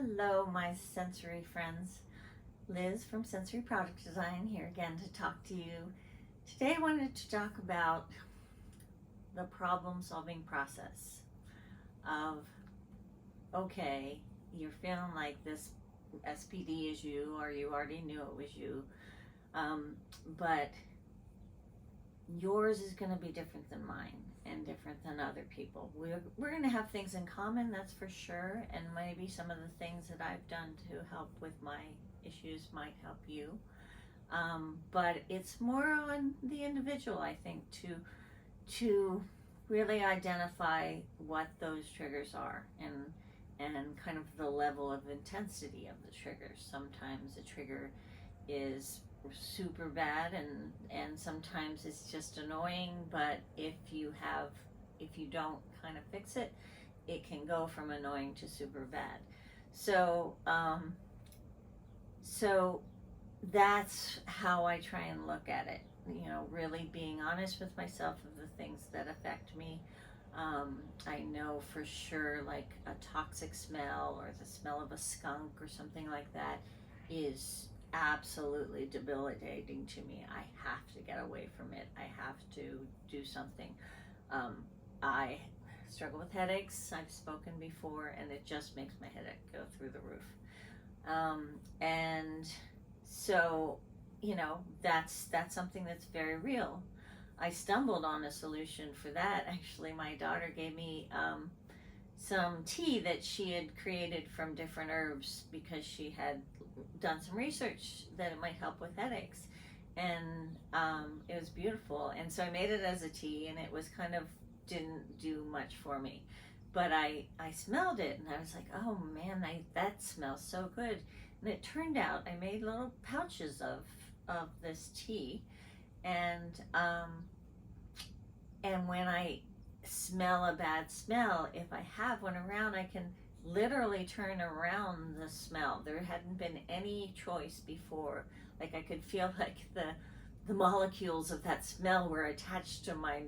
Hello, my sensory friends. Liz from Sensory Product Design here again to talk to you. Today I wanted to talk about the problem-solving process of, okay, you're feeling like this SPD is you, or you already knew it was you, but yours is going to be different than mine and different than other people. We're going to have things in common, that's for sure, and maybe some of the things that I've done to help with my issues might help you. But it's more on the individual, I think, to really identify what those triggers are and kind of the level of intensity of the triggers. Sometimes a trigger is super bad and sometimes it's just annoying, but if you don't kind of fix it, it can go from annoying to super bad. So that's how I try and look at it, really being honest with myself of the things that affect me. I know for sure, like a toxic smell or the smell of a skunk or something like that is absolutely debilitating to me. I have to get away from it. I have to do something. I struggle with headaches. I've spoken before, and it just makes my headache go through the roof. And so, that's something that's very real. I stumbled on a solution for that. Actually, my daughter gave me some tea that she had created from different herbs because she had done some research that it might help with headaches, and it was beautiful. And so I made it as a tea, and it was kind of didn't do much for me, but I smelled it and I was like, oh man, that smells so good. And it turned out I made little pouches of this tea, and when I smell a bad smell, if I have one around, I can literally turn around the smell. There hadn't been any choice before. Like I could feel like the molecules of that smell were attached to my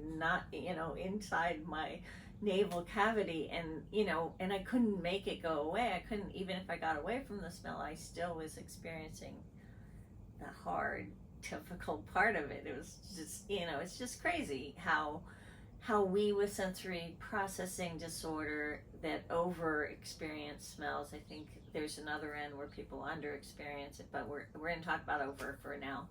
inside my navel cavity, and I couldn't make it go away. I couldn't, even if I got away from the smell, I still was experiencing the hard, difficult part of it. It was just, it's just crazy how we with sensory processing disorder that over experience smells. I think there's another end where people under experience it, but we're going to talk about over for now.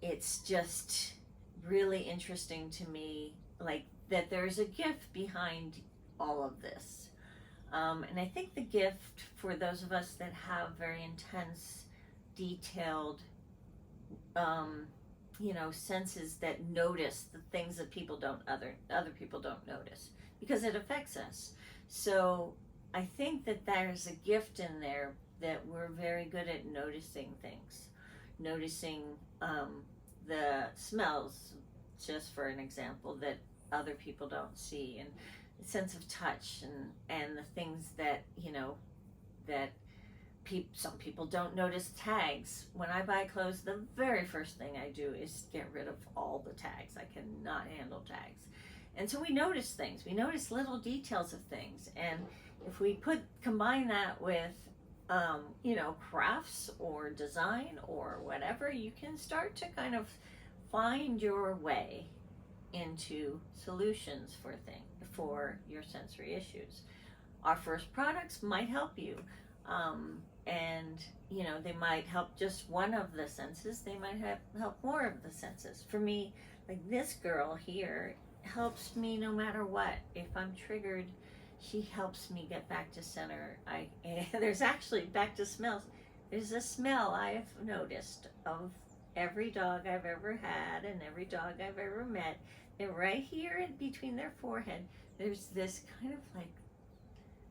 It's just really interesting to me, like, that there's a gift behind all of this. And I think the gift for those of us that have very intense, detailed, senses that notice the things that other people don't notice, because it affects us. So I think that there's a gift in there that we're very good at noticing things, noticing the smells, just for an example, that other people don't see, and the sense of touch and the things that that some people don't notice. Tags. When I buy clothes, the very first thing I do is get rid of all the tags. I cannot handle tags. And so we notice things. We notice little details of things. And if we combine that with crafts or design or whatever, you can start to kind of find your way into solutions for your sensory issues. Our first products might help you. And they might help just one of the senses. They might help more of the senses. For me, like this girl here helps me no matter what. If I'm triggered, she helps me get back to center. There's actually, back to smells, there's a smell I've noticed of every dog I've ever had and every dog I've ever met. And right here in between their forehead, there's this kind of like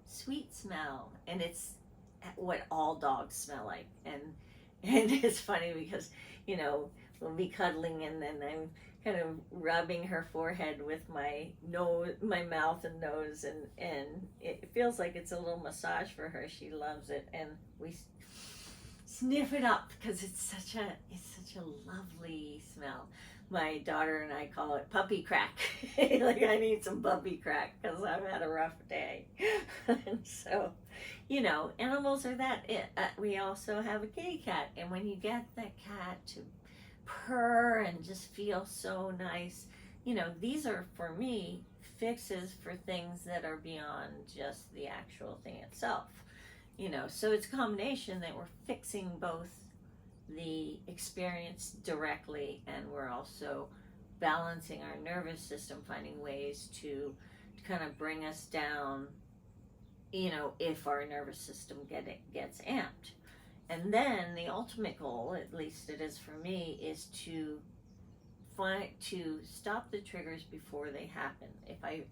sweet smell, and it's what all dogs smell like. And it's funny because we'll be cuddling, and then I'm kind of rubbing her forehead with my mouth and nose, and it feels like it's a little massage for her. She loves it, and we sniff it up because it's such a lovely smell. my daughter and I call it puppy crack. Like, I need some puppy crack because I've had a rough day. And so, animals are that. We also have a kitty cat, and when you get that cat to purr and just feel so nice, these are, for me, fixes for things that are beyond just the actual thing itself. So it's a combination that we're fixing both the experience directly, and we're also balancing our nervous system, finding ways to kind of bring us down, if our nervous system gets amped. And then the ultimate goal, at least it is for me, is to stop the triggers before they happen. If I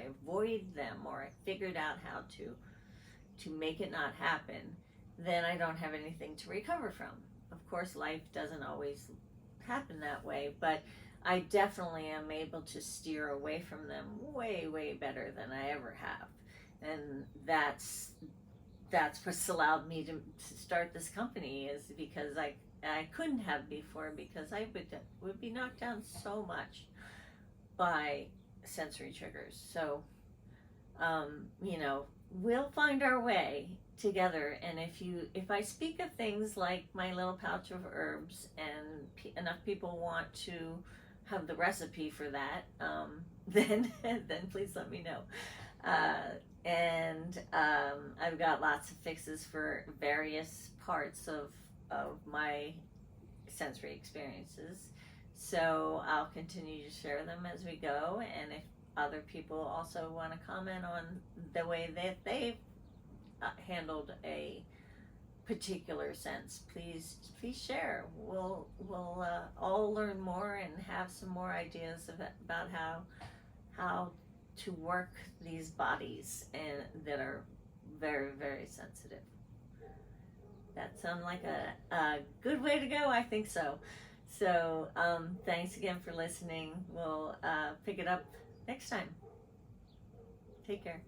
avoid them, or I figured out how to make it not happen, then I don't have anything to recover from. Of course, life doesn't always happen that way, but I definitely am able to steer away from them way, way better than I ever have. And that's what's allowed me to start this company, is because I couldn't have before, because I would be knocked down so much by sensory triggers. So, we'll find our way together. And if I speak of things like my little pouch of herbs, and enough people want to have the recipe for that, then please let me know. And I've got lots of fixes for various parts of my sensory experiences. So I'll continue to share them as we go. And if other people also want to comment on the way that they've handled a particular sense, please share. We'll all learn more and have some more ideas about how to work these bodies and that are very, very sensitive. That sounds like a good way to go. I think so. So thanks again for listening. We'll pick it up next time. Take care.